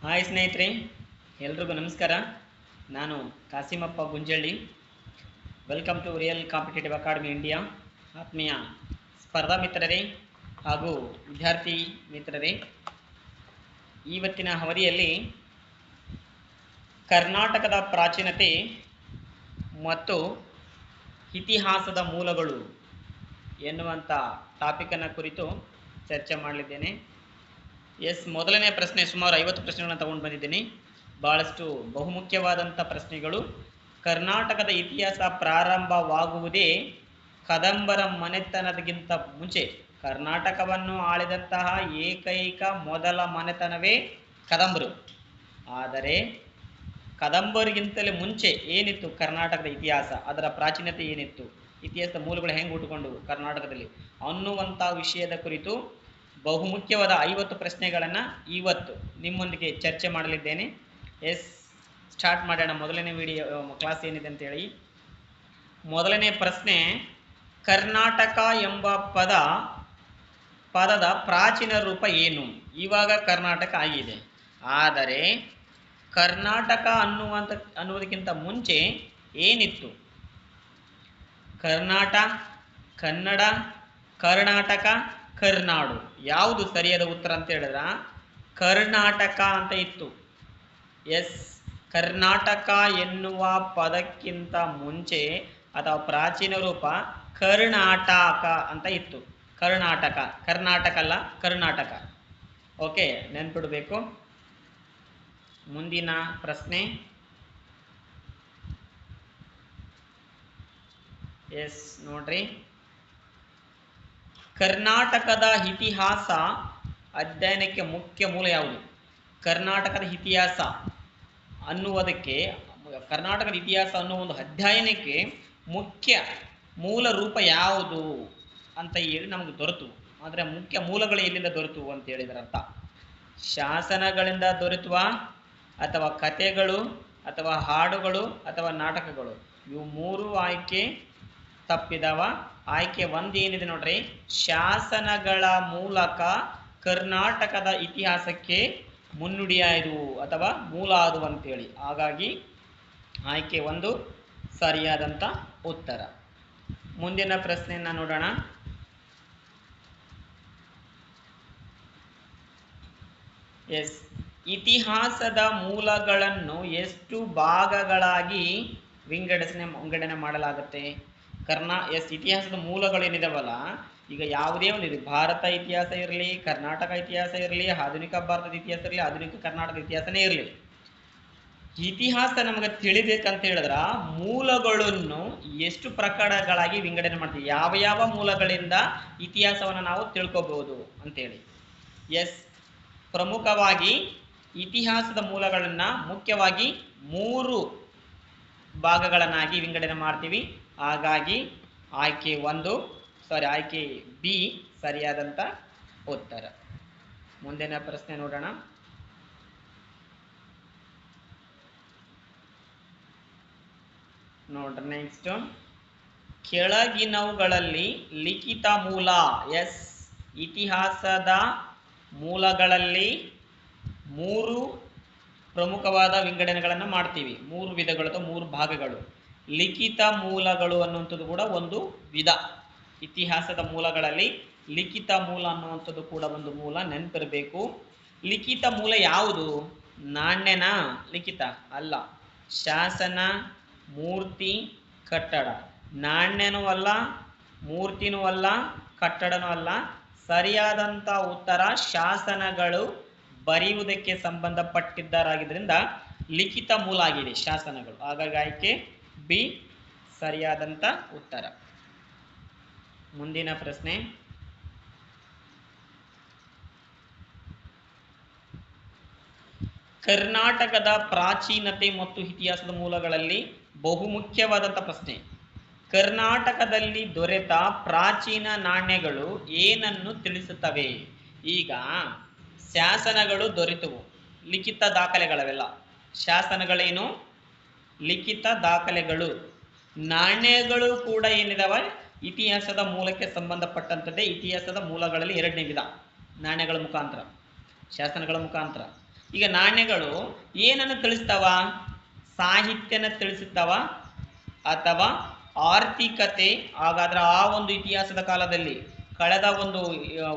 Hi ಸ್ನೇಹಿತರೆ, ಎಲ್ರಿಗೂ ನಮಸ್ಕಾರ. ನಾನು Kasimappa Gunjalli. Welcome to real competitive academy India. ಆತ್ಮೀಯ ಸ್ಪರ್ಧಾ ಮಿತ್ರರೇ ಹಾಗೂ ವಿದ್ಯಾರ್ಥಿ ಮಿತ್ರರೇ, ಇವತ್ತಿನ ಅವಧಿಯಲ್ಲಿ ಕರ್ನಾಟಕದ ಪ್ರಾಚೀನತೆ ಮತ್ತು ಇತಿಹಾಸದ ಮೂಲಗಳು ಎನ್ನುವಂಥ ಟಾಪಿಕನ್ನು ಕುರಿತು ಚರ್ಚೆ ಮಾಡಲಿದ್ದೇನೆ. ಮೊದಲನೇ ಪ್ರಶ್ನೆ, ಸುಮಾರು 50 ಪ್ರಶ್ನೆಗಳನ್ನು ತಗೊಂಡು ಬಂದಿದ್ದೀನಿ. ಬಹಳಷ್ಟು ಬಹುಮುಖ್ಯವಾದಂಥ ಪ್ರಶ್ನೆಗಳು. ಕರ್ನಾಟಕದ ಇತಿಹಾಸ ಪ್ರಾರಂಭವಾಗುವುದೇ ಕದಂಬರ ಮನೆತನದಕ್ಕಿಂತ ಮುಂಚೆ. ಕರ್ನಾಟಕವನ್ನು ಆಳಿದಂತಹ ಏಕೈಕ ಮೊದಲ ಮನೆತನವೇ ಕದಂಬರು. ಆದರೆ ಕದಂಬರಿಗಿಂತಲೇ ಮುಂಚೆ ಏನಿತ್ತು ಕರ್ನಾಟಕದ ಇತಿಹಾಸ, ಅದರ ಪ್ರಾಚೀನತೆ ಏನಿತ್ತು, ಇತಿಹಾಸದ ಮೂಲಗಳು ಹೆಂಗೆ ಹುಟ್ಟುಕೊಂಡು ಕರ್ನಾಟಕದಲ್ಲಿ ಅನ್ನುವಂಥ ವಿಷಯದ ಕುರಿತು ಬಹುಮುಖ್ಯವಾದ 50 ಪ್ರಶ್ನೆಗಳನ್ನು ಇವತ್ತು ನಿಮ್ಮೊಂದಿಗೆ ಚರ್ಚೆ ಮಾಡಲಿದ್ದೇನೆ. ಸ್ಟಾರ್ಟ್ ಮಾಡೋಣ. ಮೊದಲನೇ ಕ್ಲಾಸ್ ಏನಿದೆ ಅಂತೇಳಿ. ಮೊದಲನೇ ಪ್ರಶ್ನೆ, ಕರ್ನಾಟಕ ಎಂಬ ಪದದ ಪ್ರಾಚೀನ ರೂಪ ಏನು? ಇವಾಗ ಕರ್ನಾಟಕ ಆಗಿದೆ, ಆದರೆ ಕರ್ನಾಟಕ ಅನ್ನುವುದಕ್ಕಿಂತ ಮುಂಚೆ ಏನಿತ್ತು? ಕನ್ನಡ, ಕರ್ನಾಟಕ, ಕರ್ನಾಡು. ಯಾವುದು ಸರಿಯಾದ ಉತ್ತರ ಅಂತ ಹೇಳಿದ್ರೆ ಕರ್ನಾಟಕ ಅಂತ ಇತ್ತು. ಕರ್ನಾಟಕ ಎನ್ನುವ ಪದಕ್ಕಿಂತ ಮುಂಚೆ ಅಥವಾ ಪ್ರಾಚೀನ ರೂಪ ಕರ್ನಾಟಕ ಅಂತ ಇತ್ತು. ಕರ್ನಾಟಕ ಅಲ್ಲ, ಕರ್ನಾಟಕ. ಓಕೆ, ನೆನ್ಪಿಡಬೇಕು. ಮುಂದಿನ ಪ್ರಶ್ನೆ, ನೋಡ್ರಿ, ಕರ್ನಾಟಕದ ಇತಿಹಾಸ ಅಧ್ಯಯನಕ್ಕೆ ಮುಖ್ಯ ಮೂಲ ಯಾವುದು? ಕರ್ನಾಟಕದ ಇತಿಹಾಸ ಅನ್ನುವುದಕ್ಕೆ, ಕರ್ನಾಟಕದ ಇತಿಹಾಸ ಅನ್ನೋ ಒಂದು ಅಧ್ಯಯನಕ್ಕೆ ಮುಖ್ಯ ಮೂಲ ರೂಪ ಯಾವುದು ಅಂತ ಹೇಳಿ ನಮಗೆ ದೊರೆತು. ಆದರೆ ಮುಖ್ಯ ಮೂಲಗಳು ಎಲ್ಲಿಂದ ದೊರೆತು ಅಂತ ಹೇಳಿದ್ರ ಅರ್ಥ ಶಾಸನಗಳಿಂದ ದೊರೆತುವ, ಅಥವಾ ಕಥೆಗಳು, ಅಥವಾ ಹಾಡುಗಳು, ಅಥವಾ ನಾಟಕಗಳು. ಇವು ಮೂರು ಆಯ್ಕೆ ತಪ್ಪಿದವ. ಆಯ್ಕೆ 1 ಏನಿದೆ ನೋಡ್ರಿ, ಶಾಸನಗಳ ಮೂಲಕ ಕರ್ನಾಟಕದ ಇತಿಹಾಸಕ್ಕೆ ಮುನ್ನುಡಿಯಾಯಿತು ಅಥವಾ ಮೂಲ ಆದವು ಅಂತೇಳಿ. ಹಾಗಾಗಿ ಆಯ್ಕೆ 1 ಸರಿಯಾದಂಥ ಉತ್ತರ. ಮುಂದಿನ ಪ್ರಶ್ನೆಯನ್ನು ನೋಡೋಣ. ಇತಿಹಾಸದ ಮೂಲಗಳನ್ನು ಎಷ್ಟು ಭಾಗಗಳಾಗಿ ವಿಂಗಡಣೆ ಮಾಡಲಾಗುತ್ತೆ? ಇತಿಹಾಸದ ಮೂಲಗಳೇನಿದಾವಲ್ಲ, ಈಗ ಯಾವುದೇ ಒಂದು ಭಾರತ ಇತಿಹಾಸ ಇರಲಿ, ಕರ್ನಾಟಕ ಇತಿಹಾಸ ಇರಲಿ, ಆಧುನಿಕ ಭಾರತದ ಇತಿಹಾಸ ಇರಲಿ, ಆಧುನಿಕ ಕರ್ನಾಟಕ ಇತಿಹಾಸನೇ ಇರಲಿ, ಇತಿಹಾಸ ನಮಗೆ ತಿಳಿಬೇಕಂತ ಹೇಳಿದ್ರ ಮೂಲಗಳನ್ನು ಎಷ್ಟು ಪ್ರಕಾರಗಳಾಗಿ ವಿಂಗಡಣೆ ಮಾಡ್ತೀವಿ, ಯಾವ ಮೂಲಗಳಿಂದ ಇತಿಹಾಸವನ್ನು ನಾವು ತಿಳ್ಕೋಬಹುದು ಅಂತೇಳಿ. ಪ್ರಮುಖವಾಗಿ ಇತಿಹಾಸದ ಮೂಲಗಳನ್ನ ಮುಖ್ಯವಾಗಿ 3 ಭಾಗಗಳನ್ನಾಗಿ ವಿಂಗಡಣೆ ಮಾಡ್ತೀವಿ. ಹಾಗಾಗಿ ಆಯ್ಕೆ ಬಿ ಸರಿಯಾದಂಥ ಉತ್ತರ. ಮುಂದಿನ ಪ್ರಶ್ನೆ ನೋಡೋಣ. ನೆಕ್ಸ್ಟ್, ಕೆಳಗಿನವುಗಳಲ್ಲಿ ಲಿಖಿತ ಮೂಲ. ಇತಿಹಾಸದ ಮೂಲಗಳಲ್ಲಿ 3 ಪ್ರಮುಖವಾದ ವಿಂಗಡಣೆಗಳನ್ನು ಮಾಡ್ತೀವಿ. 3 ವಿಧಗಳು ಅಥವಾ 3 ಭಾಗಗಳು. ಲಿಖಿತ ಮೂಲಗಳು ಅನ್ನುವಂಥದ್ದು ಕೂಡ ಒಂದು ವಿಧ. ಇತಿಹಾಸದ ಮೂಲಗಳಲ್ಲಿ ಲಿಖಿತ ಮೂಲ ಅನ್ನುವಂಥದ್ದು ಕೂಡ ಒಂದು ಮೂಲ, ನೆನಪಿರಬೇಕು. ಲಿಖಿತ ಮೂಲ ಯಾವುದು? ನಾಣ್ಯನ ಲಿಖಿತ ಅಲ್ಲ, ಶಾಸನ, ಮೂರ್ತಿ, ಕಟ್ಟಡ. ನಾಣ್ಯನೂ ಅಲ್ಲ, ಮೂರ್ತಿನೂ ಅಲ್ಲ, ಕಟ್ಟಡನೂ ಅಲ್ಲ. ಸರಿಯಾದಂಥ ಉತ್ತರ ಶಾಸನಗಳು ಬರೆಯುವುದಕ್ಕೆ ಸಂಬಂಧಪಟ್ಟಿದ್ದರಾಗಿದ್ದರಿಂದ ಲಿಖಿತ ಮೂಲ ಆಗಿದೆ ಶಾಸನಗಳು. ಹಾಗಾಗಿ ಆಯ್ಕೆ ಬಿ ಸರಿಯಾದಂಥ ಉತ್ತರ. ಮುಂದಿನ ಪ್ರಶ್ನೆ, ಕರ್ನಾಟಕದ ಪ್ರಾಚೀನತೆ ಮತ್ತು ಇತಿಹಾಸದ ಮೂಲಗಳಲ್ಲಿ ಬಹುಮುಖ್ಯವಾದಂಥ ಪ್ರಶ್ನೆ. ಕರ್ನಾಟಕದಲ್ಲಿ ದೊರೆತ ಪ್ರಾಚೀನ ನಾಣ್ಯಗಳು ಏನನ್ನು ತಿಳಿಸುತ್ತವೆ? ಈಗ ಶಾಸನಗಳು ದೊರೆತವು, ಲಿಖಿತ ದಾಖಲೆಗಳವೆಲ್ಲ. ಶಾಸನಗಳೇನು? ಲಿಖಿತ ದಾಖಲೆಗಳು. ನಾಣ್ಯಗಳು ಕೂಡ ಏನಿದಾವೆ? ಇತಿಹಾಸದ ಮೂಲಕ್ಕೆ ಸಂಬಂಧಪಟ್ಟಂಥದ್ದೇ. ಇತಿಹಾಸದ ಮೂಲಗಳಲ್ಲಿ 2ನೇ ವಿಧ, ನಾಣ್ಯಗಳ ಮುಖಾಂತರ, ಶಾಸನಗಳ ಮುಖಾಂತರ. ಈಗ ನಾಣ್ಯಗಳು ಏನನ್ನು ತಿಳಿಸ್ತಾವ? ಸಾಹಿತ್ಯನ ತಿಳಿಸುತ್ತವ ಅಥವಾ ಆರ್ಥಿಕತೆ? ಹಾಗಾದ್ರೆ ಆ ಒಂದು ಇತಿಹಾಸದ ಕಾಲದಲ್ಲಿ ಕಳೆದ ಒಂದು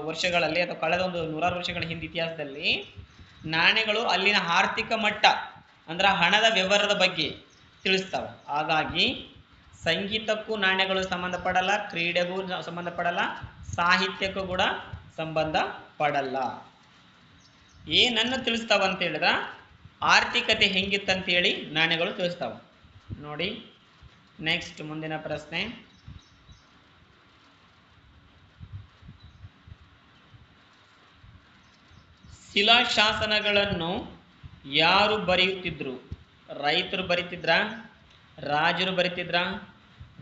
ವರ್ಷಗಳಲ್ಲಿ ಅಥವಾ ಕಳೆದ ಒಂದು 100 ವರ್ಷಗಳ ಹಿಂದೆ ಇತಿಹಾಸದಲ್ಲಿ ನಾಣ್ಯಗಳು ಅಲ್ಲಿನ ಆರ್ಥಿಕ ಮಟ್ಟ ಅಂದ್ರೆ ಹಣದ ವ್ಯವಹಾರದ ಬಗ್ಗೆ ತಿಳಿಸ್ತಾವ. ಹಾಗಾಗಿ ಸಂಗೀತಕ್ಕೂ ನಾಣ್ಯಗಳು ಸಂಬಂಧಪಡಲ್ಲ, ಕ್ರೀಡೆಗೂ ಸಂಬಂಧಪಡಲ್ಲ, ಸಾಹಿತ್ಯಕ್ಕೂ ಕೂಡ ಸಂಬಂಧ ಪಡಲ್ಲ. ಏನನ್ನು ತಿಳಿಸ್ತಾವ ಅಂತ ಹೇಳಿದ್ರ ಆರ್ಥಿಕತೆ ಹೆಂಗಿತ್ತಂತೇಳಿ ನಾಣ್ಯಗಳು ತಿಳಿಸ್ತಾವ. ನೋಡಿ ನೆಕ್ಸ್ಟ್ ಮುಂದಿನ ಪ್ರಶ್ನೆ. ಶಿಲಾಶಾಸನಗಳನ್ನು ಯಾರು ಬರೆಯುತ್ತಿದ್ರು? ರೈತರು ಬರಿತಿದ್ರ, ರಾಜರು ಬರಿತಿದ್ರ,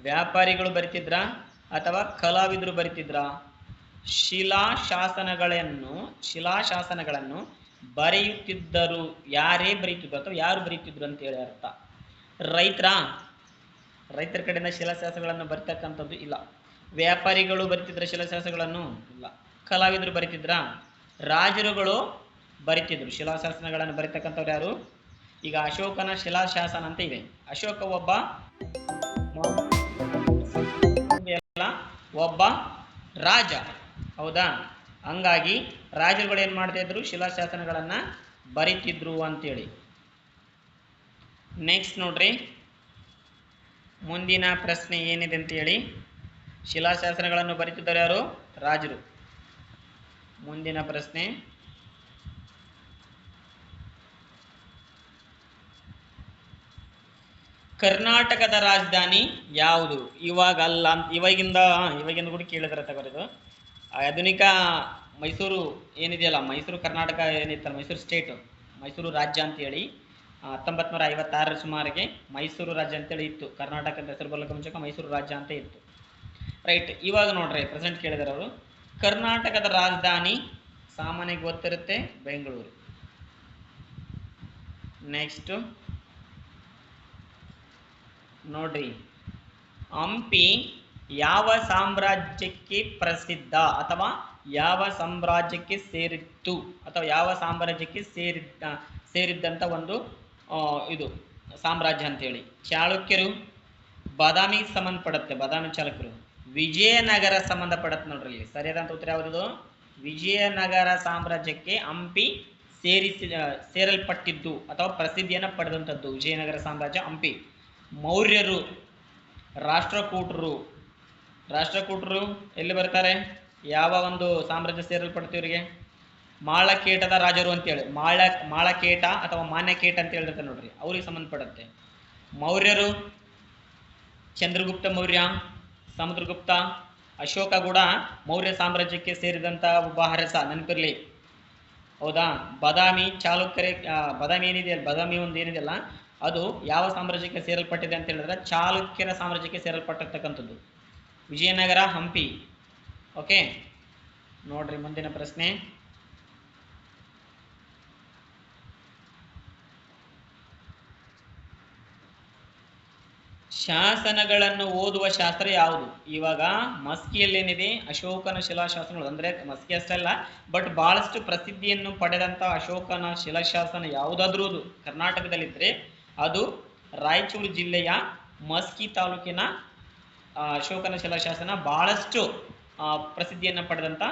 ವ್ಯಾಪಾರಿಗಳು ಬರಿತಿದ್ರ ಅಥವಾ ಕಲಾವಿದರು ಬರಿತಿದ್ರ? ಶಿಲಾಶಾಸನಗಳನ್ನು ಬರೆಯುತ್ತಿದ್ದರು. ಯಾರೇ ಬರೀತಿದ್ರು ಅಥವಾ ಯಾರು ಬರೀತಿದ್ರು ಅಂತ ಹೇಳಿ ಅರ್ಥ. ರೈತರ ಕಡೆಯಿಂದ ಶಿಲಾಶಾಸನಗಳನ್ನು ಬರಿತಕ್ಕಂಥದ್ದು ಇಲ್ಲ. ವ್ಯಾಪಾರಿಗಳು ಬರಿತಿದ್ರ ಶಿಲಾಶಾಸನಗಳನ್ನು? ಇಲ್ಲ. ಕಲಾವಿದರು ಬರಿತಿದ್ರ? ರಾಜರುಗಳು ಬರಿತಿದ್ರು. ಶಿಲಾಶಾಸನಗಳನ್ನು ಬರಿತಕ್ಕಂಥವ್ರು ಯಾರು? ಈಗ ಅಶೋಕನ ಶಿಲಾಶಾಸನ ಅಂತ ಇದೆ. ಅಶೋಕ ಒಬ್ಬ ರಾಜ, ಹೌದಾ? ಹಂಗಾಗಿ ರಾಜರುಗಳು ಏನ್ ಮಾಡ್ತಾ ಇದ್ರು? ಶಿಲಾಶಾಸನಗಳನ್ನ ಬರಿತಿದ್ರು ಅಂತೇಳಿ. ನೆಕ್ಸ್ಟ್ ನೋಡ್ರಿ, ಮುಂದಿನ ಪ್ರಶ್ನೆ ಏನಿದೆ ಅಂತ ಹೇಳಿ. ಶಿಲಾಶಾಸನಗಳನ್ನು ಬರಿತಿದ್ದಾರೆ ಯಾರು? ರಾಜರು. ಮುಂದಿನ ಪ್ರಶ್ನೆ, ಕರ್ನಾಟಕದ ರಾಜಧಾನಿ ಯಾವುದು? ಇವಾಗಿಂದ ಕೂಡ ಕೇಳಿದ್ರೆ ತಗೋರಿದು. ಆಧುನಿಕ ಮೈಸೂರು ಏನಿದೆಯಲ್ಲ, ಮೈಸೂರು ಕರ್ನಾಟಕ ಏನಿತ್ತಲ್ಲ, ಮೈಸೂರು ಸ್ಟೇಟ್, ಮೈಸೂರು ರಾಜ್ಯ ಅಂತೇಳಿ 1956 ಸುಮಾರಿಗೆ ಮೈಸೂರು ರಾಜ್ಯ ಅಂತೇಳಿ ಇತ್ತು. ಕರ್ನಾಟಕ ಅಂತ ಹೆಸರು ಬರ್ಲಿಕ್ಕೆ ಮುಂಚೆ ಮೈಸೂರು ರಾಜ್ಯ ಅಂತ ಇತ್ತು. ರೈಟ್. ಇವಾಗ ನೋಡ್ರಿ ಪ್ರೆಸೆಂಟ್ ಕೇಳಿದಾರೆ ಅವರು. ಕರ್ನಾಟಕದ ರಾಜಧಾನಿ ಸಾಮಾನ್ಯವಾಗಿ ಗೊತ್ತಿರುತ್ತೆ, ಬೆಂಗಳೂರು. ನೆಕ್ಸ್ಟ್ ನೋಡ್ರಿ, ಹಂಪಿ ಯಾವ ಸಾಮ್ರಾಜ್ಯಕ್ಕೆ ಪ್ರಸಿದ್ಧ ಅಥವಾ ಯಾವ ಸಾಮ್ರಾಜ್ಯಕ್ಕೆ ಸೇರಿತ್ತು ಅಥವಾ ಯಾವ ಸಾಮ್ರಾಜ್ಯಕ್ಕೆ ಸೇರಿದ್ದಂತ ಒಂದು ಇದು ಸಾಮ್ರಾಜ್ಯ ಅಂತೇಳಿ? ಚಾಳುಕ್ಯರು, ಬಾದಾಮಿಗೆ ಸಂಬಂಧಪಡುತ್ತೆ, ಬಾದಾಮಿ ಚಾಲುಕ್ಯರು. ವಿಜಯನಗರ ಸಂಬಂಧಪಡುತ್ತೆ. ನೋಡ್ರಿ ಸರಿಯಾದಂತ ಉತ್ತರ ಯಾವುದು? ವಿಜಯನಗರ ಸಾಮ್ರಾಜ್ಯಕ್ಕೆ ಹಂಪಿ ಸೇರಲ್ಪಟ್ಟಿದ್ದು ಅಥವಾ ಪ್ರಸಿದ್ಧಿಯನ್ನು ಪಡೆದಂಥದ್ದು ವಿಜಯನಗರ ಸಾಮ್ರಾಜ್ಯ, ಹಂಪಿ. ಮೌರ್ಯರು, ರಾಷ್ಟ್ರಕೂಟರು ಎಲ್ಲಿ ಬರ್ತಾರೆ? ಯಾವ ಒಂದು ಸಾಮ್ರಾಜ್ಯ ಸೇರಲ್ಪಡ್ತು ಇವರಿಗೆ? ಮಾಳಕೇಟದ ರಾಜರು ಅಂತೇಳಿ, ಮಾಳಕೇಟ ಅಥವಾ ಮಾನ್ಯಕೇಟ ಅಂತ ಹೇಳಿರುತ್ತೆ ನೋಡ್ರಿ, ಅವ್ರಿಗೆ ಸಂಬಂಧಪಡುತ್ತೆ. ಮೌರ್ಯರು, ಚಂದ್ರಗುಪ್ತ ಮೌರ್ಯ, ಸಮುದ್ರಗುಪ್ತ, ಅಶೋಕ ಕೂಡ ಮೌರ್ಯ ಸಾಮ್ರಾಜ್ಯಕ್ಕೆ ಸೇರಿದಂತ ಒಬ್ಬ ಅರಸ, ನೆನಪಿರ್ಲಿ, ಹೌದಾ? ಬಾದಾಮಿ ಬಾದಾಮಿ ಒಂದು ಏನಿದೆಯಲ್ಲ, ಅದು ಯಾವ ಸಾಮ್ರಾಜ್ಯಕ್ಕೆ ಸೇರಲ್ಪಟ್ಟಿದೆ ಅಂತ ಹೇಳಿದ್ರೆ ಚಾಲುಕ್ಯರ ಸಾಮ್ರಾಜ್ಯಕ್ಕೆ ಸೇರಲ್ಪಟ್ಟಿರ್ತಕ್ಕಂಥದ್ದು. ವಿಜಯನಗರ, ಹಂಪಿ. ಓಕೆ, ನೋಡ್ರಿ ಮುಂದಿನ ಪ್ರಶ್ನೆ. ಶಾಸನಗಳನ್ನು ಓದುವ ಶಾಸ್ತ್ರ ಯಾವುದು? ಇವಾಗ ಮಸ್ಕಿಯಲ್ಲಿ ಏನಿದೆ, ಅಶೋಕನ ಶಿಲಾಶಾಸನಗಳು, ಅಂದ್ರೆ ಮಸ್ಕಿ ಅಷ್ಟಲ್ಲ ಬಟ್ ಬಹಳಷ್ಟು ಪ್ರಸಿದ್ಧಿಯನ್ನು ಪಡೆದಂತ ಅಶೋಕನ ಶಿಲಾಶಾಸನ ಯಾವುದಾದ್ರೂ ಕರ್ನಾಟಕದಲ್ಲಿದ್ರೆ ಅದು ರಾಯಚೂರು ಜಿಲ್ಲೆಯ ಮಸ್ಕಿ ತಾಲೂಕಿನ ಅಶೋಕನ ಶಿಲಾಶಾಸನ ಬಹಳಷ್ಟು ಪ್ರಸಿದ್ಧಿಯನ್ನು ಪಡೆದಂತ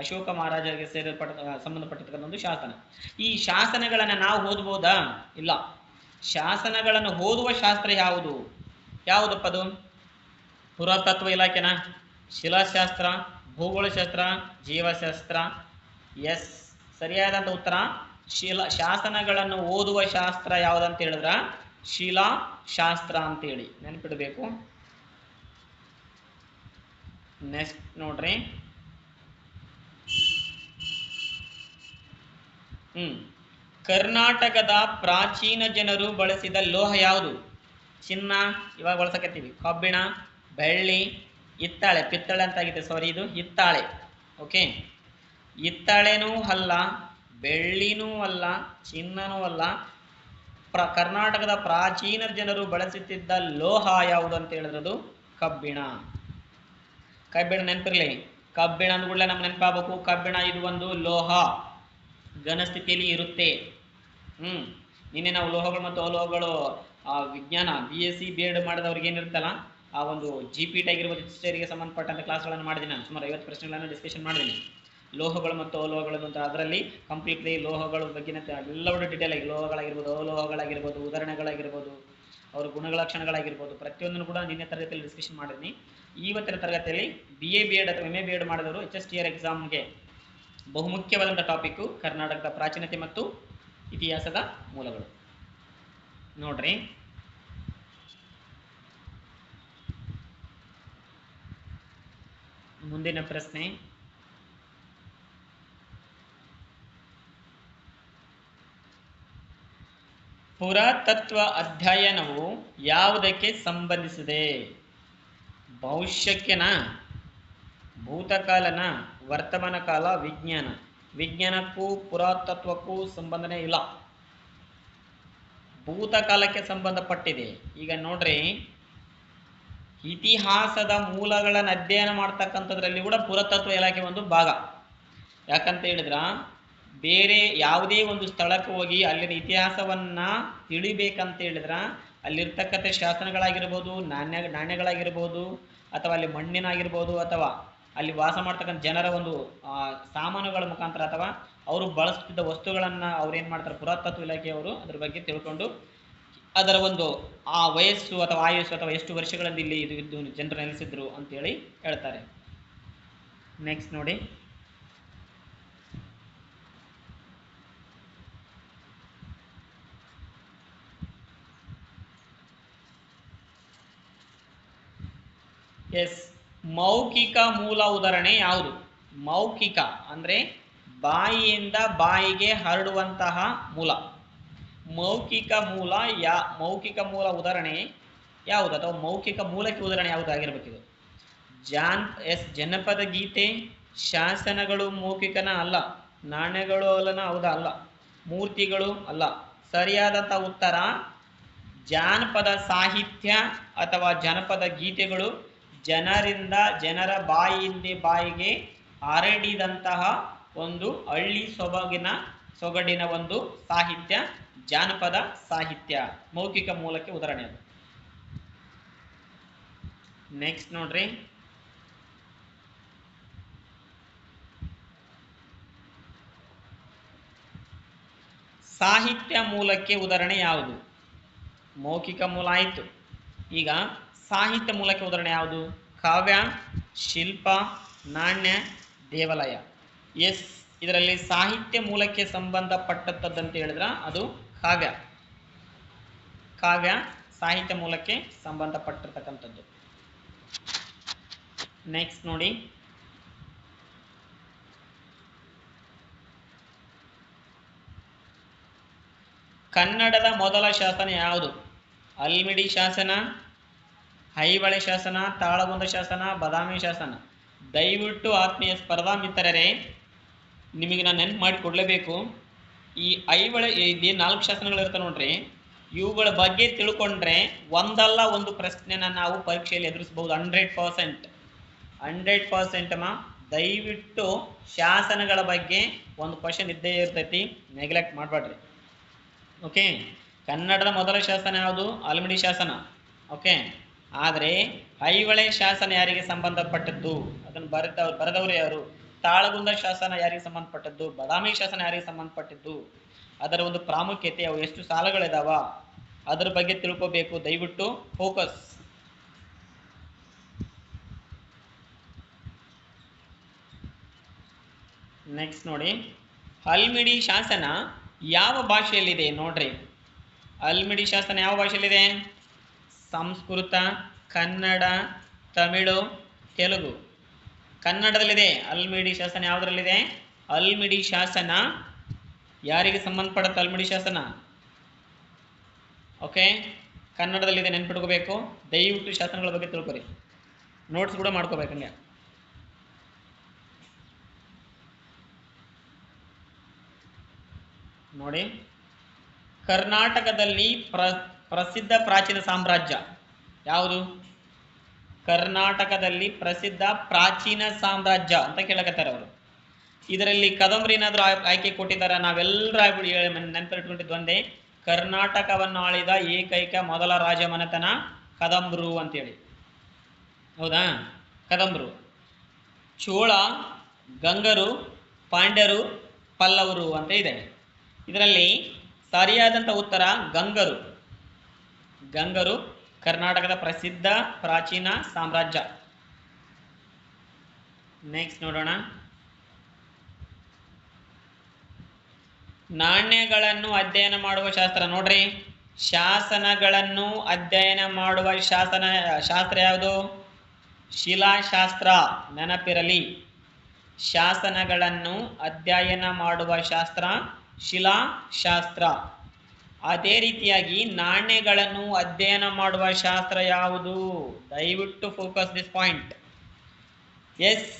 ಅಶೋಕ ಮಹಾರಾಜರಿಗೆ ಸಂಬಂಧಪಟ್ಟಿರ್ತಕ್ಕಂಥ ಒಂದು ಶಾಸನ. ಈ ಶಾಸನಗಳನ್ನು ನಾವು ಓದ್ಬೋದಾ? ಇಲ್ಲ. ಶಾಸನಗಳನ್ನು ಓದುವ ಶಾಸ್ತ್ರ ಯಾವುದಪ್ಪ ಅದು? ಪುರಾತತ್ವ ಇಲಾಖೆನ? ಶಿಲಾಶಾಸ್ತ್ರ, ಭೂಗೋಳಶಾಸ್ತ್ರ, ಜೀವಶಾಸ್ತ್ರ? ಎಸ್, ಸರಿಯಾದಂತ ಉತ್ತರ ಶಾಸನಗಳನ್ನು ಓದುವ ಶಾಸ್ತ್ರ ಯಾವುದಂತ ಹೇಳಿದ್ರ ಶಿಲಾಶಾಸ್ತ್ರ ಅಂತೇಳಿ ನೆನಪಿಡಬೇಕು. ನೆಕ್ಸ್ಟ್ ನೋಡ್ರಿ, ಕರ್ನಾಟಕದ ಪ್ರಾಚೀನ ಜನರು ಬಳಸಿದ ಲೋಹ ಯಾವುದು? ಚಿನ್ನ ಇವಾಗ ಬಳಸಕತ್ತೀವಿ, ಕಬ್ಬಿಣ, ಬೆಳ್ಳಿ, ಹಿತ್ತಾಳೆ, ಪಿತ್ತಳೆ ಅಂತ ಆಗಿದೆ, ಸಾರಿ ಇದು ಹಿತ್ತಾಳೆ. ಓಕೆ, ಹಿತ್ತಾಳೆನೂ ಅಲ್ಲ, ಬೆಳ್ಳಿನೂ ಅಲ್ಲ, ಚಿನ್ನನೂ ಅಲ್ಲ. ಕರ್ನಾಟಕದ ಪ್ರಾಚೀನ ಜನರು ಬಳಸುತ್ತಿದ್ದ ಲೋಹ ಯಾವುದು ಅಂತ ಹೇಳಿದ್ರದು ಕಬ್ಬಿಣ. ನೆನಪಿರ್ಲಿ, ಕಬ್ಬಿಣ ಅಂದ್ಕೂಡಲೇ ನಮ್ಗೆ ನೆನಪಾಗಬೇಕು, ಕಬ್ಬಿಣ ಇದು ಒಂದು ಲೋಹ, ಘನ ಸ್ಥಿತಿಯಲ್ಲಿ ಇರುತ್ತೆ. ನಿನ್ನೆ ನಾವು ಲೋಹಗಳು ಮತ್ತು ಅಲೋಹಗಳು ವಿಜ್ಞಾನ BSc B.Ed ಮಾಡಿದವ್ರಿಗೆ ಏನಿರುತ್ತಲ್ಲ ಆ ಒಂದು GPT ಆಗಿರ್ಬೋದು ಹಿಸ್ಟರಿಗೆ ಸಂಬಂಧಪಟ್ಟಂತ ಕ್ಲಾಸ್ಗಳನ್ನು ಮಾಡಿದ್ದೀನಿ ನಾನು. ಸುಮಾರು 50 ಪ್ರಶ್ನೆಗಳನ್ನು ಡಿಸ್ಕಷನ್ ಮಾಡಿದ್ದೀನಿ. ಲೋಹಗಳು ಮತ್ತು ಅಲೋಹಗಳು ಅಂತ ಅದರಲ್ಲಿ ಕಂಪ್ಲೀಟ್ಲಿ ಲೋಹಗಳ ಬಗ್ಗಿನ ಎಲ್ಲವೂ ಡೀಟೇಲ್ ಆಗಿ ಲೋಹಗಳಾಗಿರ್ಬೋದು ಅಲೋಹಗಳಾಗಿರ್ಬೋದು ಉದಾಹರಣೆಗಳಾಗಿರ್ಬೋದು ಅವ್ರ ಗುಣಲಕ್ಷಣಗಳಾಗಿರ್ಬೋದು ಪ್ರತಿಯೊಂದನ್ನು ಕೂಡ ನಿನ್ನೆ ತರಗತಿಯಲ್ಲಿ ಡಿಸ್ಕಷನ್ ಮಾಡಿದ್ದೀನಿ. ಇವತ್ತಿನ ತರಗತಿಯಲ್ಲಿ BA B.Ed ಅಥವಾ MA B.Ed ಮಾಡಿದವರು HSTR ಎಕ್ಸಾಮ್ಗೆ ಬಹುಮುಖ್ಯವಾದಂಥ ಟಾಪಿಕ್ಕು ಕರ್ನಾಟಕದ ಪ್ರಾಚೀನತೆ ಮತ್ತು ಇತಿಹಾಸದ ಮೂಲಗಳು. ನೋಡ್ರಿ, ಮುಂದಿನ ಪ್ರಶ್ನೆ, ಪುರಾತತ್ವ ಅಧ್ಯಯನವು ಯಾವುದಕ್ಕೆ ಸಂಬಂಧಿಸಿದೆ? ಭವಿಷ್ಯಕ್ಕೆನ, ಭೂತಕಾಲನ, ವರ್ತಮಾನ ಕಾಲ, ವಿಜ್ಞಾನ? ವಿಜ್ಞಾನಕ್ಕೂ ಪುರಾತತ್ವಕ್ಕೂ ಸಂಬಂಧನೇ ಇಲ್ಲ, ಭೂತಕಾಲಕ್ಕೆ ಸಂಬಂಧಪಟ್ಟಿದೆ. ಈಗ ನೋಡ್ರಿ, ಇತಿಹಾಸದ ಮೂಲಗಳನ್ನು ಅಧ್ಯಯನ ಮಾಡ್ತಕ್ಕಂಥದ್ರಲ್ಲಿ ಕೂಡ ಪುರಾತತ್ವ ಇಲಾಖೆ ಒಂದು ಭಾಗ. ಯಾಕಂತ ಹೇಳಿದ್ರ ಬೇರೆ ಯಾವುದೇ ಒಂದು ಸ್ಥಳಕ್ಕೆ ಹೋಗಿ ಅಲ್ಲಿನ ಇತಿಹಾಸವನ್ನ ತಿಳಿಬೇಕಂತ ಹೇಳಿದ್ರ ಅಲ್ಲಿರ್ತಕ್ಕಂಥ ಶಾಸನಗಳಾಗಿರ್ಬೋದು, ನಾಣ್ಯಗಳಾಗಿರ್ಬೋದು, ಅಥವಾ ಅಲ್ಲಿ ಮಣ್ಣಿನಾಗಿರ್ಬೋದು, ಅಥವಾ ಅಲ್ಲಿ ವಾಸ ಮಾಡ್ತಕ್ಕಂಥ ಜನರ ಒಂದು ಸಾಮಾನುಗಳ ಮುಖಾಂತರ ಅಥವಾ ಅವರು ಬಳಸ್ತಿದ್ದ ವಸ್ತುಗಳನ್ನು ಅವ್ರು ಏನು ಮಾಡ್ತಾರೆ, ಪುರಾತತ್ವ ಇಲಾಖೆಯವರು ಅದ್ರ ಬಗ್ಗೆ ತಿಳ್ಕೊಂಡು ಅದರ ಒಂದು ಆ ವಯಸ್ಸು ಅಥವಾ ಆಯುಸ್ಸು ಅಥವಾ ಎಷ್ಟು ವರ್ಷಗಳಿಂದ ಇಲ್ಲಿ ಇದು ಜನರು ನೆಲೆಸಿದ್ರು ಅಂತೇಳಿ ಹೇಳ್ತಾರೆ. ನೆಕ್ಸ್ಟ್ ನೋಡಿ, ಮೌಖಿಕ ಮೂಲ ಉದಾಹರಣೆ ಯಾವುದು? ಮೌಖಿಕ ಅಂದ್ರೆ ಬಾಯಿಯಿಂದ ಬಾಯಿಗೆ ಹರಡುವಂತಹ ಮೂಲ. ಮೌಖಿಕ ಮೂಲ ಉದಾಹರಣೆ ಯಾವುದು ಅಥವಾ ಮೌಖಿಕ ಮೂಲಕ್ಕೆ ಉದಾಹರಣೆ ಯಾವುದು ಆಗಿರ್ಬೇಕಿದು? ಜನಪದ ಗೀತೆ, ಶಾಸನಗಳು ಮೌಖಿಕನ ಅಲ್ಲ, ನಾಣ್ಯಗಳು ಹೌದಾ? ಅಲ್ಲ. ಮೂರ್ತಿಗಳು ಅಲ್ಲ. ಸರಿಯಾದಂಥ ಉತ್ತರ ಜಾನಪದ ಸಾಹಿತ್ಯ ಅಥವಾ ಜನಪದ ಗೀತೆಗಳು, ಜನರ ಬಾಯಿಯಿಂದ ಬಾಯಿಗೆ ಹರಡಿದಂತಹ ಒಂದು ಹಳ್ಳಿ ಸೊಗಡಿನ ಒಂದು ಸಾಹಿತ್ಯ, ಜಾನಪದ ಸಾಹಿತ್ಯ ಮೌಖಿಕ ಮೂಲಕ್ಕೆ ಉದಾಹರಣೆ ಅದು. ನೆಕ್ಸ್ಟ್ ನೋಡ್ರಿ, ಸಾಹಿತ್ಯ ಮೂಲಕ್ಕೆ ಉದಾಹರಣೆ ಯಾವುದು? ಮೌಖಿಕ ಮೂಲ ಆಯಿತು. ಈಗ ಸಾಹಿತ್ಯ ಮೂಲಕ್ಕೆ ಉದಾಹರಣೆ ಯಾವುದು? ಕಾವ್ಯ, ಶಿಲ್ಪ, ನಾಣ್ಯ, ದೇವಾಲಯ. ಇದರಲ್ಲಿ ಸಾಹಿತ್ಯ ಮೂಲಕ್ಕೆ ಸಂಬಂಧಪಟ್ಟಂತ ಹೇಳಿದ್ರ ಅದು ಕಾವ್ಯ. ಕಾವ್ಯ ಸಾಹಿತ್ಯ ಮೂಲಕ್ಕೆ ಸಂಬಂಧಪಟ್ಟಿರ್ತಕ್ಕಂಥದ್ದು. ನೆಕ್ಸ್ಟ್ ನೋಡಿ, ಕನ್ನಡದ ಮೊದಲ ಶಾಸನ ಯಾವುದು? ಹಲ್ಮಿಡಿ ಶಾಸನ, ಐಹೊಳೆ ಶಾಸನ, ತಾಳಗುಂದ ಶಾಸನ, ಬಾದಾಮಿ ಶಾಸನ? ದಯವಿಟ್ಟು ಆತ್ಮೀಯ ಸ್ಪರ್ಧಾ ಮಿತ್ರರೇ, ನಿಮಗೆ ನಾನು ನೆನಪು ಮಾಡಿ ಕೊಡಲೇಬೇಕು. ಈ ಐಹೊಳೆ ಇದೇನು 4 ಶಾಸನಗಳು ಇರ್ತವೆ ನೋಡ್ರಿ, ಇವುಗಳ ಬಗ್ಗೆ ತಿಳ್ಕೊಂಡ್ರೆ ಒಂದಲ್ಲ ಒಂದು ಪ್ರಶ್ನೆನ ನಾವು ಪರೀಕ್ಷೆಯಲ್ಲಿ ಎದುರಿಸಬಹುದು. 100% ದಯವಿಟ್ಟು ಶಾಸನಗಳ ಬಗ್ಗೆ ಒಂದು ಕ್ವಶನ್ ಇದ್ದೇ ಇರ್ತೈತಿ, ನೆಗ್ಲೆಕ್ಟ್ ಮಾಡಬೇಡ್ರಿ. ಓಕೆ, ಕನ್ನಡದ ಮೊದಲ ಶಾಸನ ಯಾವುದು? ಹಲ್ಮಿಡಿ ಶಾಸನ. ಓಕೆ, ಆದರೆ ಐಹೊಳೆ ಶಾಸನ ಯಾರಿಗೆ ಸಂಬಂಧಪಟ್ಟದ್ದು? ಅದನ್ನು ಬರೆದವರು ಯಾರು? ತಾಳಗುಂದ ಶಾಸನ ಯಾರಿಗೆ ಸಂಬಂಧಪಟ್ಟದ್ದು? ಬಾದಾಮಿ ಶಾಸನ ಯಾರಿಗೆ ಸಂಬಂಧಪಟ್ಟಿದ್ದು? ಅದರ ಒಂದು ಪ್ರಾಮುಖ್ಯತೆ, ಅವು ಎಷ್ಟು ಸಾಲುಗಳಿದಾವ ಅದರ ಬಗ್ಗೆ ತಿಳ್ಕೋಬೇಕು. ದಯವಿಟ್ಟು ಫೋಕಸ್. ನೆಕ್ಸ್ಟ್ ನೋಡಿ, ಹಲ್ಮಿಡಿ ಶಾಸನ ಯಾವ ಭಾಷೆಯಲ್ಲಿದೆ? ನೋಡ್ರಿ, ಹಲ್ಮಿಡಿ ಶಾಸನ ಯಾವ ಭಾಷೆಯಲ್ಲಿದೆ? ಸಂಸ್ಕೃತ, ಕನ್ನಡ, ತಮಿಳು, ತೆಲುಗು. ಕನ್ನಡದಲ್ಲಿದೆ. ಹಲ್ಮಿಡಿ ಶಾಸನ ಯಾವುದರಲ್ಲಿದೆ? ಹಲ್ಮಿಡಿ ಶಾಸನ ಯಾರಿಗೆ ಸಂಬಂಧಪಡುತ್ತೆ? ಹಲ್ಮಿಡಿ ಶಾಸನ ಓಕೆ, ಕನ್ನಡದಲ್ಲಿದೆ, ನೆನ್ಪಿಟ್ಕೋಬೇಕು. ದಯವಿಟ್ಟು ಶಾಸನಗಳ ಬಗ್ಗೆ ತಿಳ್ಕೊರಿ, ನೋಟ್ಸ್ ಕೂಡ ಮಾಡ್ಕೋಬೇಕು. ಹಂಗೆ ನೋಡಿ, ಕರ್ನಾಟಕದಲ್ಲಿ ಪ್ರಸಿದ್ಧ ಪ್ರಾಚೀನ ಸಾಮ್ರಾಜ್ಯ ಯಾವುದು? ಕರ್ನಾಟಕದಲ್ಲಿ ಪ್ರಸಿದ್ಧ ಪ್ರಾಚೀನ ಸಾಮ್ರಾಜ್ಯ ಅಂತ ಕೇಳಕತ್ತಾರೆ ಅವರು. ಇದರಲ್ಲಿ ಕದಂಬರು ಏನಾದರೂ ಆಯ್ಕೆ ಕೊಟ್ಟಿದ್ದಾರೆ? ನಾವೆಲ್ಲರೂ ನೆನಪಿಟ್ಕೊಂಡಿದ್ದು ಒಂದೇ, ಕರ್ನಾಟಕವನ್ನು ಆಳಿದ ಏಕೈಕ ಮೊದಲ ರಾಜಮನೆತನ ಕದಂಬರು ಅಂತೇಳಿ. ಹೌದಾ? ಕದಂಬರು, ಚೋಳ, ಗಂಗರು, ಪಾಂಡ್ಯರು, ಪಲ್ಲವರು ಅಂತ ಇದೆ. ಇದರಲ್ಲಿ ಸರಿಯಾದಂಥ ಉತ್ತರ ಗಂಗರು. ಗಂಗರು ಕರ್ನಾಟಕದ ಪ್ರಸಿದ್ಧ ಪ್ರಾಚೀನ ಸಾಮ್ರಾಜ್ಯ. ನೆಕ್ಸ್ಟ್ ನೋಡೋಣ. ನಾಣ್ಯಗಳನ್ನು ಅಧ್ಯಯನ ಮಾಡುವ ಶಾಸ್ತ್ರ. ನೋಡ್ರಿ, ಶಾಸನಗಳನ್ನು ಅಧ್ಯಯನ ಮಾಡುವ ಶಾಸ್ತ್ರ ಯಾವುದು? ಶಿಲಾಶಾಸ್ತ್ರ. ನೆನಪಿರಲಿ, ಶಾಸನಗಳನ್ನು ಅಧ್ಯಯನ ಮಾಡುವ ಶಾಸ್ತ್ರ ಶಿಲಾಶಾಸ್ತ್ರ. ಅದೇ ರೀತಿಯಾಗಿ ನಾಣ್ಯಗಳನ್ನು ಅಧ್ಯಯನ ಮಾಡುವ ಶಾಸ್ತ್ರ ಯಾವುದು? ದಯವಿಟ್ಟು focus this point. Yes,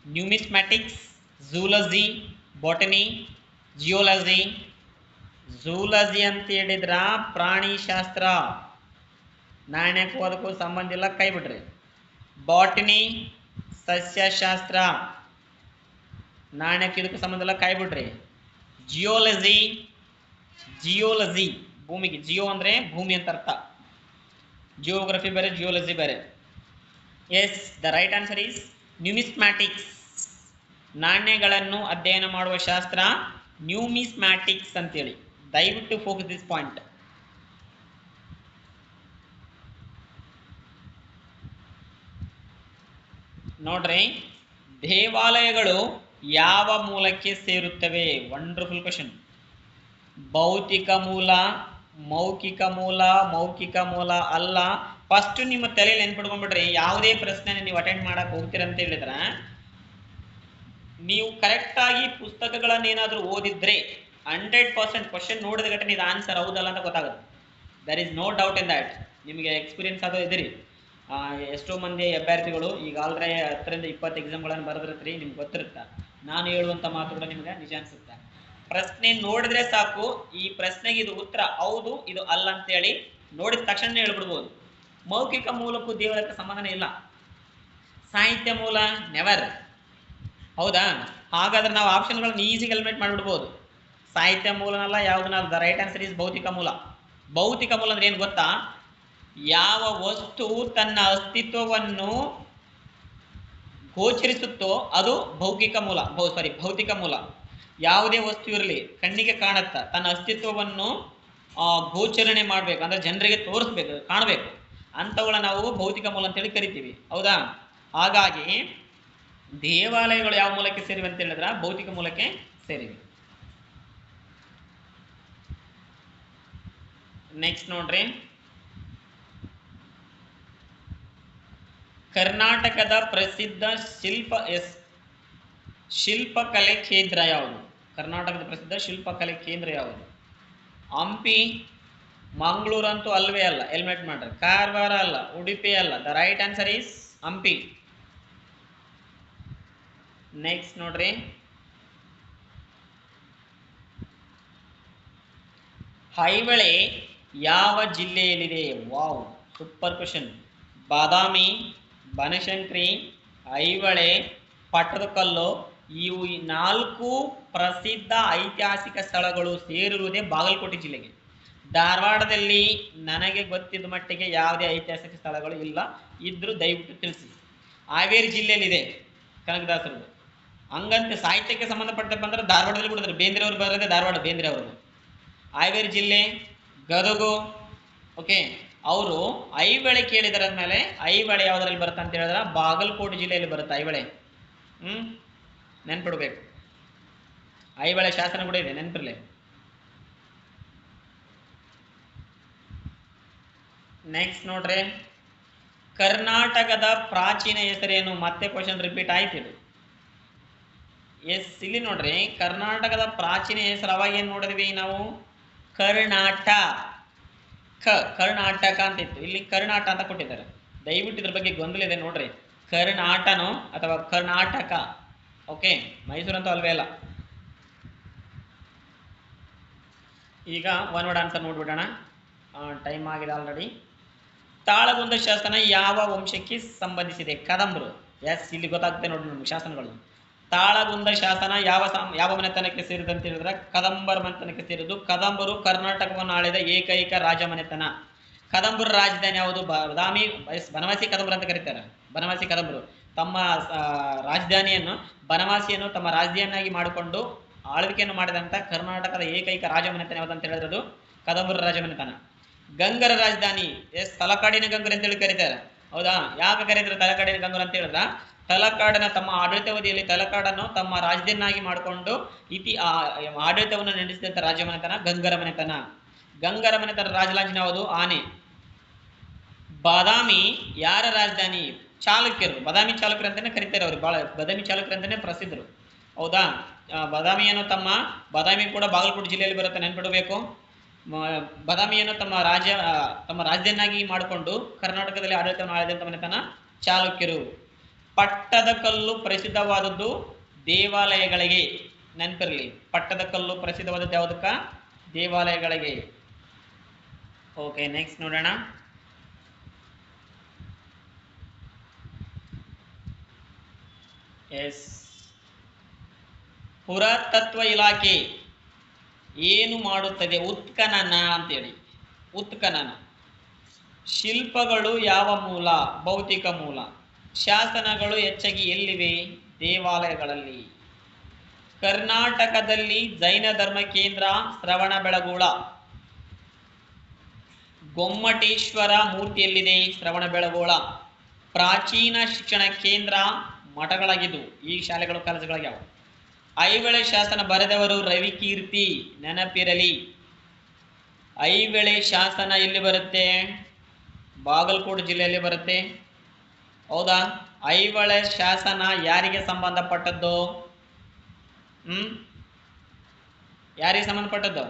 numismatics, zoology, botany, geology. Zoology ಅಂತ ಹೇಳಿದ್ರ ಪ್ರಾಣಿಶಾಸ್ತ್ರ, ನಾಣ್ಯಕ್ಕೂ ಅದಕ್ಕೂ ಸಂಬಂಧ ಇಲ್ಲ, ಕೈ ಬಿಡ್ರಿ. ಬಾಟನಿ ಸಸ್ಯಶಾಸ್ತ್ರ, ನಾಣ್ಯಕ್ಕೆ ಇದಕ್ಕೂ ಸಂಬಂಧ ಇಲ್ಲ, ಕೈ ಬಿಡ್ರಿ. ಜಿಯೋಲಜಿ ಭೂಮಿಗೆ, ಜಿಯೋ ಅಂದ್ರೆ ಭೂಮಿ ಅಂತ ಅರ್ಥ. ಜಿಯೋಗ್ರಫಿ ಬೇರೆ, ಜಿಯೋಲಜಿ ಬೇರೆ. Yes, the right answer is numismatics. ನಾಣ್ಯಗಳನ್ನು ಅಧ್ಯಯನ ಮಾಡುವ ಶಾಸ್ತ್ರ ನ್ಯೂಮಿಸ್ಮ್ಯಾಟಿಕ್ಸ್ ಅಂತೇಳಿ. ದಯವಿಟ್ಟು ಫೋಕಸ್ ದಿಸ್ ಪಾಯಿಂಟ್. ನೋಡ್ರಿ, ದೇವಾಲಯಗಳು ಯಾವ ಮೂಲಕ್ಕೆ ಸೇರುತ್ತವೆ? Wonderful question. ಭೌತಿಕ ಮೂಲ, ಮೌಖಿಕ ಮೂಲ, ಮೌಖಿಕ ಮೂಲ ಅಲ್ಲ. ಫಸ್ಟ್ ನಿಮ್ಮ ತಲೆಯಲ್ಲಿ ನೆನ್ಪಿಡ್ಕೊಂಡ್ಬಿಡ್ರಿ, ಯಾವುದೇ ಪ್ರಶ್ನೆ ನೀವು ಅಟೆಂಡ್ ಮಾಡಕ್ ಹೋಗ್ತೀರಂತ ಹೇಳಿದ್ರ ನೀವು ಕರೆಕ್ಟ್ ಆಗಿ ಪುಸ್ತಕಗಳನ್ನೇನಾದ್ರೂ ಓದಿದ್ರೆ 100% ಕ್ವಶನ್ ನೋಡಿದ ಘಟನೆ ಇದು ಆನ್ಸರ್ ಹೌದಲ್ಲ ಅಂತ ಗೊತ್ತಾಗುತ್ತೆ. There is no doubt in that. ನಿಮಗೆ ಎಕ್ಸ್ಪೀರಿಯನ್ಸ್ ಆಗೋ ಇದ್ರಿ. ಎಷ್ಟೋ ಮಂದಿ ಅಭ್ಯರ್ಥಿಗಳು ಈಗ ಆಲ್ರೆಡಿ 10ರಿಂದ 20 ಎಕ್ಸಾಮ್ಗಳನ್ನು ಬರೆದಿರ್ತೀರಿ, ನಿಮ್ಗೆ ಗೊತ್ತಿರುತ್ತೆ. ನಾನು ಹೇಳುವಂಥ ಮಾತು ಕೂಡ ನಿಮ್ಗೆ ನಿಜ ಅನ್ಸುತ್ತೆ. ಪ್ರಶ್ನೆ ನೋಡಿದ್ರೆ ಸಾಕು, ಈ ಪ್ರಶ್ನೆಗೆ ಇದು ಉತ್ತರ ಹೌದು, ಇದು ಅಲ್ಲ ಅಂತೇಳಿ ನೋಡಿದ ತಕ್ಷಣ ಹೇಳ್ಬಿಡ್ಬೋದು. ಮೌಖಿಕ ಮೂಲಕ್ಕೂ ದೇವರಕ್ಕೆ ಸಂಬಂಧನೇ ಇಲ್ಲ. ಸಾಹಿತ್ಯ ಮೂಲ ನೆವರ್. ಹೌದಾ? ಹಾಗಾದ್ರೆ ನಾವು ಆಪ್ಷನ್ಗಳನ್ನು ಈಸಿಗೆ ಎಲಿಮಿನೇಟ್ ಮಾಡಿಬಿಡ್ಬೋದು. ಸಾಹಿತ್ಯ ಮೂಲನಲ್ಲ, ಯಾವುದನ್ನಲ್ಲ. ದ ರೈಟ್ ಆನ್ಸರ್ ಈಸ್ ಭೌತಿಕ ಮೂಲ. ಭೌತಿಕ ಮೂಲ ಅಂದ್ರೆ ಏನು ಗೊತ್ತಾ? ಯಾವ ವಸ್ತು ತನ್ನ ಅಸ್ತಿತ್ವವನ್ನು ಗೋಚರಿಸುತ್ತೋ ಅದು ಭೌತಿಕ ಮೂಲ. ಯಾವುದೇ ವಸ್ತು ಇರಲಿ, ಕಣ್ಣಿಗೆ ಕಾಣುತ್ತಾ ತನ್ನ ಅಸ್ತಿತ್ವವನ್ನು ಗೋಚರಣೆ ಮಾಡಬೇಕು ಅಂದ್ರೆ ಜನರಿಗೆ ತೋರಿಸ್ಬೇಕು, ಕಾಣಬೇಕು, ಅಂಥವುಗಳ ನಾವು ಭೌತಿಕ ಮೂಲ ಅಂತೇಳಿ ಕರಿತೀವಿ. ಹೌದಾ? ಹಾಗಾಗಿ ದೇವಾಲಯಗಳು ಯಾವ ಮೂಲಕ್ಕೆ ಸೇರಿವೆ ಅಂತ ಹೇಳಿದ್ರೆ ಭೌತಿಕ ಮೂಲಕ್ಕೆ ಸೇರಿವೆ. ನೆಕ್ಸ್ಟ್ ನೋಡ್ರಿ, ಕರ್ನಾಟಕದ ಪ್ರಸಿದ್ಧ ಶಿಲ್ಪಕಲೆ ಕೇಂದ್ರ ಯಾವುದು? ಕರ್ನಾಟಕದ ಪ್ರಸಿದ್ಧ ಶಿಲ್ಪಕಲೆ ಕೇಂದ್ರ ಯಾವುದು? ಹಂಪಿ, ಮಂಗಳೂರು ಅಂತೂ ಅಲ್ವೇ ಅಲ್ಲ, ಎಲಿಮಿನೇಟ್ ಮಾಡ್ರಿ. ಕಾರವಾರ ಅಲ್ಲ, ಉಡುಪಿ ಅಲ್ಲ. The right answer is Hampi. Next ನೋಡ್ರಿ, ಐಹೊಳೆ ಯಾವ ಜಿಲ್ಲೆಯಲ್ಲಿದೆ? Wow, super question. Badami, Banashankari, Aihole, Pattadakal, ಇವು 4 ಪ್ರಸಿದ್ಧ ಐತಿಹಾಸಿಕ ಸ್ಥಳಗಳು ಸೇರಿರುವುದೇ ಬಾಗಲಕೋಟೆ ಜಿಲ್ಲೆಗೆ. ಧಾರವಾಡದಲ್ಲಿ ನನಗೆ ಗೊತ್ತಿದ್ದ ಮಟ್ಟಿಗೆ ಯಾವುದೇ ಐತಿಹಾಸಿಕ ಸ್ಥಳಗಳು ಇಲ್ಲ. ಇದ್ರೂ ದಯವಿಟ್ಟು ತಿಳಿಸಿ. ಹಾವೇರಿ ಜಿಲ್ಲೆಯಲ್ಲಿದೆ ಕನಕದಾಸರದು. ಹಂಗಂತೆ ಸಾಹಿತ್ಯಕ್ಕೆ ಸಂಬಂಧಪಟ್ಟ ಬಂದ್ರೆ ಧಾರವಾಡದಲ್ಲಿ ಬಿಡಿದ್ರು. ಬೇಂದ್ರೆ ಅವರು ಬರೋದೇ ಧಾರವಾಡ, ಬೇಂದ್ರೆ ಅವರು. ಹಾವೇರಿ ಜಿಲ್ಲೆ, ಗದಗು. ಓಕೆ, ಅವರು ಐಹೊಳೆ ಕೇಳಿದರ ಮೇಲೆ ಐಹೊಳೆ ಯಾವುದರಲ್ಲಿ ಬರುತ್ತೆ ಅಂತ ಹೇಳಿದ್ರೆ ಬಾಗಲಕೋಟೆ ಜಿಲ್ಲೆಯಲ್ಲಿ ಬರುತ್ತೆ ಐಹೊಳೆ. ನೆನ್ಪಿಡ್ಬೇಕು. ಐಹೊಳೆ ಶಾಸನ ಕೂಡ ಇದೆ, ನೆನ್ಪಿರ್ಲಿ. ನೆಕ್ಸ್ಟ್ ನೋಡ್ರಿ, ಕರ್ನಾಟಕದ ಪ್ರಾಚೀನ ಹೆಸರೇನು? ಮತ್ತೆ ಕ್ವಶನ್ ರಿಪೀಟ್ ಆಯ್ತಿದೆ. ಎಸ್, ಇಲ್ಲಿ ನೋಡ್ರಿ, ಕರ್ನಾಟಕದ ಪ್ರಾಚೀನ ಹೆಸರು ಅವಾಗ ಏನು ನೋಡಿದ್ವಿ ನಾವು? ಕರ್ನಾಟಕ ಅಂತ ಇತ್ತು, ಇಲ್ಲಿ ಕರ್ನಾಟಕ ಅಂತ ಕೊಟ್ಟಿದ್ದಾರೆ. ದಯವಿಟ್ಟು ಇದ್ರ ಬಗ್ಗೆ ಗೊಂದಲ ಇದೆ ನೋಡ್ರಿ. ಕರ್ನಾಟನೋ ಅಥವಾ ಕರ್ನಾಟಕ? ಓಕೆ, ಮೈಸೂರಂತೂ ಅಲ್ವೇ ಅಲ್ಲ. ಈಗ ಒನ್ ವರ್ಡ್ ಆನ್ಸರ್ ನೋಡ್ಬಿಡೋಣ, ಟೈಮ್ ಆಗಿದೆ ಆಲ್ರೆಡಿ. ತಾಳಗುಂದ ಶಾಸನ ಯಾವ ವಂಶಕ್ಕೆ ಸಂಬಂಧಿಸಿದೆ? ಕದಂಬರು. ಎಸ್, ಇಲ್ಲಿ ಗೊತ್ತಾಗುತ್ತೆ ನೋಡಿ ನಮ್ಗೆ ಶಾಸನಗಳು. ತಾಳಗುಂದ ಶಾಸನ ಯಾವ ಮನೆತನಕ್ಕೆ ಸೇರಿದೆ ಅಂತ ಹೇಳಿದ್ರೆ ಕದಂಬರ ಮನೆತನಕ್ಕೆ ಸೇರಿದ್ದು. ಕದಂಬರು ಕರ್ನಾಟಕವನ್ನು ಆಳಿದ ಏಕೈಕ ರಾಜ ಮನೆತನ. ಕದಂಬರ ರಾಜಧಾನಿ ಯಾವುದು? ಬಾದಾಮಿ. ಬನವಾಸಿ ಕದಂಬರು ಅಂತ ಕರೀತಾರೆ. ಬನವಾಸಿ ಕದಂಬರು ತಮ್ಮ ರಾಜಧಾನಿಯನ್ನು ಬನವಾಸಿಯನ್ನು ತಮ್ಮ ರಾಜಧಾನಿಯಾಗಿ ಮಾಡಿಕೊಂಡು ಆಳ್ವಿಕೆಯನ್ನು ಮಾಡಿದಂಥ ಕರ್ನಾಟಕದ ಏಕೈಕ ರಾಜ ಮನೆತನ ಯಾವುದು ಅಂತ ಹೇಳಿದ್ರೆ ಕದಂಬರ ರಾಜ ಮನೆತನ. ಗಂಗರ ರಾಜಧಾನಿ ತಲಕಾಡಿನ ಗಂಗರು ಅಂತೇಳಿ ಕರೀತಾರೆ. ಹೌದಾ? ಯಾಕೆ ಕರೀತಾರೆ ತಲಕಾಡಿನ ಗಂಗರು ಅಂತ ಹೇಳಿದ್ರ ತಲಕಾಡನ ತಮ್ಮ ಆಡಳಿತಾವಧಿಯಲ್ಲಿ ತಲಕಾಡನ್ನು ತಮ್ಮ ರಾಜಧಾನಿಯಾಗಿ ಮಾಡಿಕೊಂಡು ಆಡಳಿತವನ್ನು ನಡೆಸಿದಂಥ ರಾಜ ಮನೆತನ ಗಂಗರ ಮನೆತನ. ಗಂಗರ ಮನೆತನ ರಾಜಲಾಂಛನ ಯಾವುದು? ಆನೆ. ಬಾದಾಮಿ ಯಾರ ರಾಜಧಾನಿ? ಚಾಲುಕ್ಯರು. ಬಾದಾಮಿ ಚಾಲುಕ್ಯರು ಅಂತಾನೆ ಕರೀತಾರೆ. ಅವರು ಬಾದಾಮಿ ಚಾಲುಕ್ಯರು ಅಂತಾನೆ ಪ್ರಸಿದ್ಧರು. ಹೌದಾ? ಬಾದಾಮಿಯನ್ನು ಬಾದಾಮಿ ಕೂಡ ಬಾಗಲಕೋಟೆ ಜಿಲ್ಲೆಯಲ್ಲಿ ಬರುತ್ತೆ, ನೆನ್ಪಿಡಬೇಕು. ಬಾದಾಮಿಯನ್ನು ತಮ್ಮ ರಾಜಧಾನಿಯಾಗಿ ಮಾಡಿಕೊಂಡು ಕರ್ನಾಟಕದಲ್ಲಿ ಆಡಳಿತವನ್ನು ಆಳಿದಂಥ ಮನೆತನ ಚಾಲುಕ್ಯರು. ಪಟ್ಟದ ಕಲ್ಲು ಪ್ರಸಿದ್ಧವಾದದ್ದು ದೇವಾಲಯಗಳಿಗೆ. ನೆನಪಿರಲಿ, ಪಟ್ಟದ ಕಲ್ಲು ಪ್ರಸಿದ್ಧವಾದದ್ದು ಯಾವುದಕ್ಕ? ದೇವಾಲಯಗಳಿಗೆ. ಓಕೆ, ನೆಕ್ಸ್ಟ್ ನೋಡೋಣ. ಎಸ್, ಪುರಾತತ್ವ ಇಲಾಖೆ ಏನು ಮಾಡುತ್ತದೆ? ಉತ್ಖನನ ಅಂತೇಳಿ. ಉತ್ಖನನ. ಶಿಲ್ಪಗಳು ಯಾವ ಮೂಲ? ಭೌತಿಕ ಮೂಲ. ಶಾಸನಗಳು ಹೆಚ್ಚಾಗಿ ಎಲ್ಲಿವೆ? ದೇವಾಲಯಗಳಲ್ಲಿ. ಕರ್ನಾಟಕದಲ್ಲಿ ಜೈನ ಧರ್ಮ ಕೇಂದ್ರ ಶ್ರವಣಬೆಳಗೊಳ. ಗೊಮ್ಮಟೇಶ್ವರ ಮೂರ್ತಿ ಎಲ್ಲಿದೆ? ಶ್ರವಣಬೆಳಗೊಳ. ಪ್ರಾಚೀನ ಶಿಕ್ಷಣ ಕೇಂದ್ರ ಮಠಗಳಾಗಿದ್ದು ಈ ಶಾಲೆಗಳು ಕಾಲೇಜುಗಳಾಗ್ಯಾವ. ಐಹೊಳೆ ಶಾಸನ ಬರೆದವರು ರವಿಕೀರ್ತಿ. ನೆನಪಿರಲಿ. ಐಹೊಳೆ ಶಾಸನ ಎಲ್ಲಿ ಬರುತ್ತೆ? ಬಾಗಲಕೋಟೆ ಜಿಲ್ಲೆಯಲ್ಲಿ ಬರುತ್ತೆ. ಹೌದಾ? ಐಹೊಳೆ ಶಾಸನ ಯಾರಿಗೆ ಸಂಬಂಧಪಟ್ಟದ್ದು? ಯಾರಿಗೆ ಸಂಬಂಧಪಟ್ಟದ್ದು?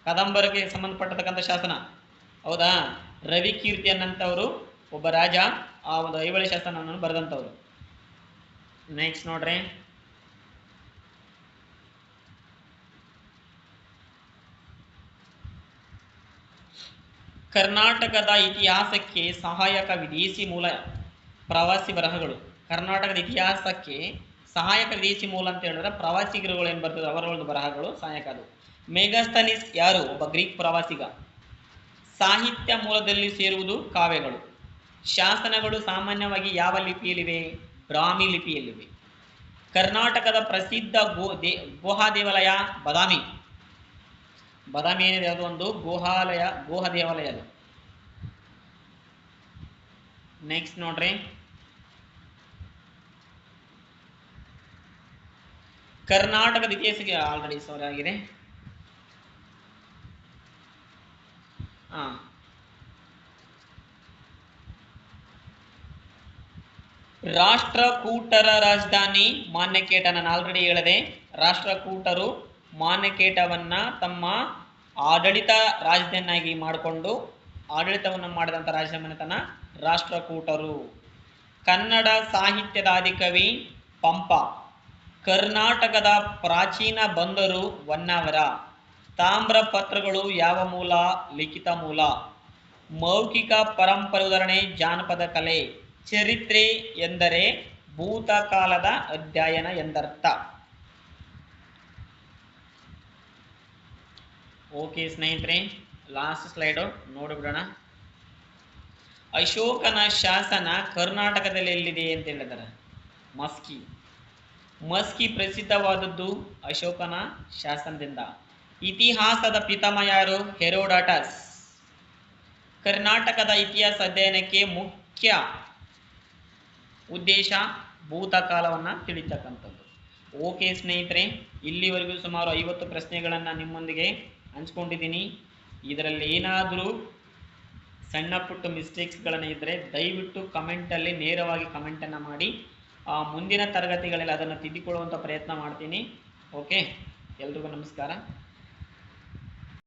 ಕದಂಬರಿಗೆ ಸಂಬಂಧಪಟ್ಟತಕ್ಕಂಥ ಶಾಸನ. ಹೌದಾ? ರವಿಕೀರ್ತಿ ಅನ್ನಂಥವರು ಒಬ್ಬ ರಾಜ ಆ ಒಂದು ಐಹೊಳೆ ಶಾಸನವನ್ನು ಬರೆದಂಥವ್ರು. ನೆಕ್ಸ್ಟ್ ನೋಡ್ರಿ. ಕರ್ನಾಟಕದ ಇತಿಹಾಸಕ್ಕೆ ಸಹಾಯಕ ವಿದೇಶಿ ಮೂಲ ಪ್ರವಾಸಿ ಬರಹಗಳು. ಕರ್ನಾಟಕದ ಇತಿಹಾಸಕ್ಕೆ ಸಹಾಯಕ ವಿದೇಶಿ ಮೂಲ ಅಂತ ಹೇಳಿದ್ರೆ ಪ್ರವಾಸಿಗರುಗಳು ಏನು ಬರ್ತದೆ ಅವರ ಒಂದು ಬರಹಗಳು ಸಹಾಯಕ. ಅದು ಮೆಗಾಸ್ತನೀಸ್ ಯಾರು? ಒಬ್ಬ ಗ್ರೀಕ್ ಪ್ರವಾಸಿಗ. ಸಾಹಿತ್ಯ ಮೂಲದಲ್ಲಿ ಸೇರುವುದು ಕಾವ್ಯಗಳು. ಶಾಸನಗಳು ಸಾಮಾನ್ಯವಾಗಿ ಯಾವ ಲಿಪಿಯಲ್ಲಿವೆ? ಬ್ರಾಹ್ಮಿ ಲಿಪಿಯಲ್ಲಿವೆ. ಕರ್ನಾಟಕದ ಪ್ರಸಿದ್ಧ ಗುಹಾ ದೇವಾಲಯ ಬಾದಾಮಿ. ಬಾದಾಮಿ ಏನಿದೆ ಅದು ಒಂದು ಗುಹಾ ದೇವಾಲಯ ಅದು. ನೆಕ್ಸ್ಟ್ ನೋಡ್ರಿ. ಕರ್ನಾಟಕದ ಇತಿಹಾಸಕ್ಕೆ ಆಲ್ರೆಡಿ ಸಾರಿ ಆಗಿದೆ. ರಾಷ್ಟ್ರಕೂಟರ ರಾಜಧಾನಿ ಮಾನ್ಯಕೇಟ. ನಾನು ಆಲ್ರೆಡಿ ಹೇಳಿದೆ, ರಾಷ್ಟ್ರಕೂಟರು ಮಾನ್ಯಕೇಟವನ್ನ ತಮ್ಮ ಆಡಳಿತ ರಾಜಧಾನಿಯಾಗಿ ಮಾಡಿಕೊಂಡು ಆಡಳಿತವನ್ನು ಮಾಡಿದಂಥ ರಾಜಮನೆತನ ರಾಷ್ಟ್ರಕೂಟರು. ಕನ್ನಡ ಸಾಹಿತ್ಯದ ಆದಿಕವಿ ಪಂಪ. ಕರ್ನಾಟಕದ ಪ್ರಾಚೀನ ಬಂದರು ಹೊನ್ನಾವರ. ತಾಮ್ರ ಪತ್ರಗಳು ಯಾವ ಮೂಲ? ಲಿಖಿತ ಮೂಲ. ಮೌಖಿಕ ಪರಂಪರೆ ಉದಾಹರಣೆ ಜಾನಪದ ಕಲೆ. ಚರಿತ್ರೆ ಎಂದರೆ ಭೂತಕಾಲದ ಅಧ್ಯಯನ ಎಂದರ್ಥ. ಓಕೆ ಸ್ನೇಹಿತರೆ, ಲಾಸ್ಟ್ ಸ್ಲೈಡು ನೋಡಿಬಿಡೋಣ. ಅಶೋಕನ ಶಾಸನ ಕರ್ನಾಟಕದಲ್ಲಿ ಎಲ್ಲಿದೆ ಅಂತ ಹೇಳಿದ್ದಾರೆ? ಮಸ್ಕಿ ಪ್ರಸಿದ್ಧವಾದದ್ದು ಅಶೋಕನ ಶಾಸನದಿಂದ. ಇತಿಹಾಸದ ಪಿತಾಮಹ ಯಾರು? ಹೆರೋಡಾಟಸ್. ಕರ್ನಾಟಕದ ಇತಿಹಾಸ ಅಧ್ಯಯನಕ್ಕೆ ಮುಖ್ಯ ಉದ್ದೇಶ ಭೂತಕಾಲವನ್ನು ತಿಳಿತಕ್ಕಂಥದ್ದು. ಓಕೆ ಸ್ನೇಹಿತರೆ, ಇಲ್ಲಿವರೆಗೂ ಸುಮಾರು 50 ಪ್ರಶ್ನೆಗಳನ್ನು ನಿಮ್ಮೊಂದಿಗೆ ಹಂಚ್ಕೊಂಡಿದ್ದೀನಿ. ಇದರಲ್ಲಿ ಏನಾದರೂ ಸಣ್ಣ ಪುಟ್ಟ ಮಿಸ್ಟೇಕ್ಸ್ಗಳನ್ನು ಇದ್ದರೆ ದಯವಿಟ್ಟು ಕಮೆಂಟಲ್ಲಿ ನೇರವಾಗಿ ಕಮೆಂಟನ್ನು ಮಾಡಿ. ಮುಂದಿನ ತರಗತಿಗಳಲ್ಲಿ ಅದನ್ನು ತಿದ್ದಿಕೊಳ್ಳುವಂಥ ಪ್ರಯತ್ನ ಮಾಡ್ತೀನಿ. ಓಕೆ, ಎಲ್ರಿಗೂ ನಮಸ್ಕಾರ.